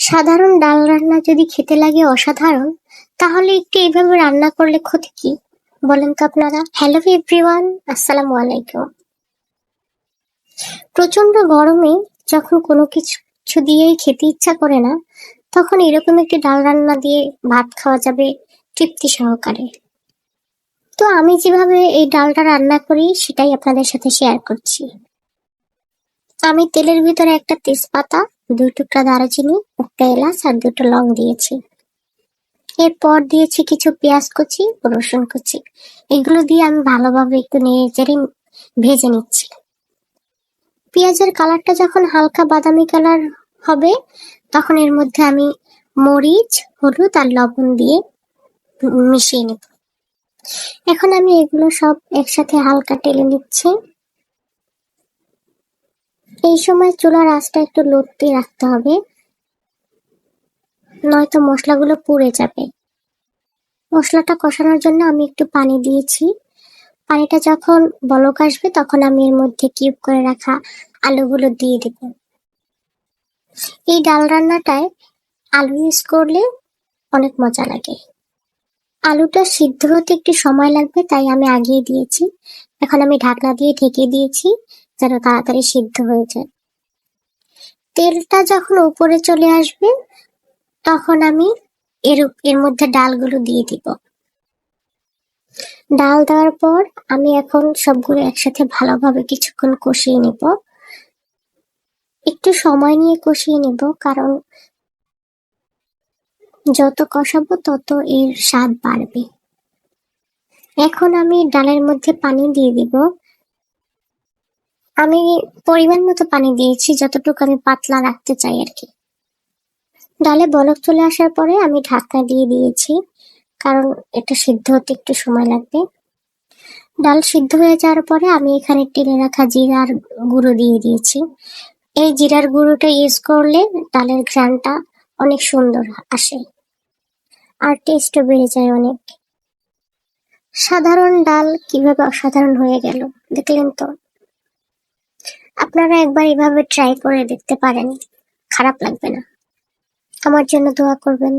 সাধারণ ডাল রান্না যদি খেতে লাগে অসাধারণ, তাহলে একটু এইভাবে রান্না করলে ক্ষতি কি বলেন তো আপনারা? হ্যালো এভরিওয়ান, আসসালামু আলাইকুম। প্রচন্ড গরমে যখন কোনো কিছু দিয়েই খেতে ইচ্ছা করে না, তখন এরকম একটি ডাল রান্না দিয়ে ভাত খাওয়া যাবে তৃপ্তি সহকারে। তো আমি যেভাবে এই ডালটা রান্না করি সেটাই আপনাদের সাথে শেয়ার করছি। আমি তেলের ভিতরে একটা তেজপাতা, 2 টুকরা দারুচিনি, একটা এলাচ আর 2টা লং দিয়েছি। এরপর দিয়েছি কিছু পেঁয়াজ কুচি ও রসুন কুচি। এগুলো দিয়ে আমি ভালোভাবে একটু নেড়ে চেড়ে ভেজে নিচ্ছি। পেঁয়াজের কালারটা যখন হালকা বাদামি কালার হবে, তখন এর মধ্যে আমি মরিচ, হলুদ আর লবণ দিয়ে মিশিয়ে নেব। এখন আমি এগুলো সব একসাথে হালকা টেলে নিচ্ছি। এই সময় চুলার আঁচটা একটু লোতে রাখতে হবে, নয়তো মশলাগুলো পুড়ে যাবে। মশলাটা কষানোর জন্য আমি একটু পানি দিয়েছি। পানিটা যখন বলক আসবে তখন আমি এর মধ্যে কিউব করে রাখা আলুগুলো দিয়ে দেব। এই ডাল রান্নাটায় আলু ইউজ করলে অনেক মজা লাগে। আলুটা সিদ্ধ হতে একটু সময় লাগবে, তাই আমি আগিয়ে দিয়েছি। এখন আমি ঢাকনা দিয়ে ঢেকে দিয়েছি যেন তাড়াতাড়ি সিদ্ধ হয়ে যায়। তেলটা যখন উপরে চলে আসবে তখন আমি এর মধ্যে ডালগুলো দিয়ে দিব। ডাল দেওয়ার পর আমি এখন সবগুলো একসাথে ভালোভাবে কিছুক্ষণ কষিয়ে নিব। একটু সময় নিয়ে কষিয়ে নিব, কারণ যত কষাবো তত এর স্বাদ বাড়বে। এখন আমি ডালের মধ্যে পানি দিয়ে দিব। আমি পরিমাণ মতো পানি দিয়েছি, যতটুকু আমি পাতলা রাখতে চাই আর কি। ডালে বলক চলে আসার পরে আমি ঢাকনা দিয়ে দিয়েছি, কারণ এটা সিদ্ধ হতে একটু সময় লাগবে। ডাল সিদ্ধ হয়ে যাওয়ার পরে আমি এখানে টেনে রাখা জিরার গুঁড়ো দিয়ে দিয়েছি। এই জিরার গুঁড়োটা ইউজ করলে ডালের ঘ্রাণটা অনেক সুন্দর আসে আর টেস্টও বেড়ে যায় অনেক। সাধারণ ডাল কিভাবে অসাধারণ হয়ে গেল দেখলেন তো? আপনারা একবার এভাবে ট্রাই করে দেখতে পারেন, খারাপ লাগবে না। আমার জন্য দোয়া করবেন।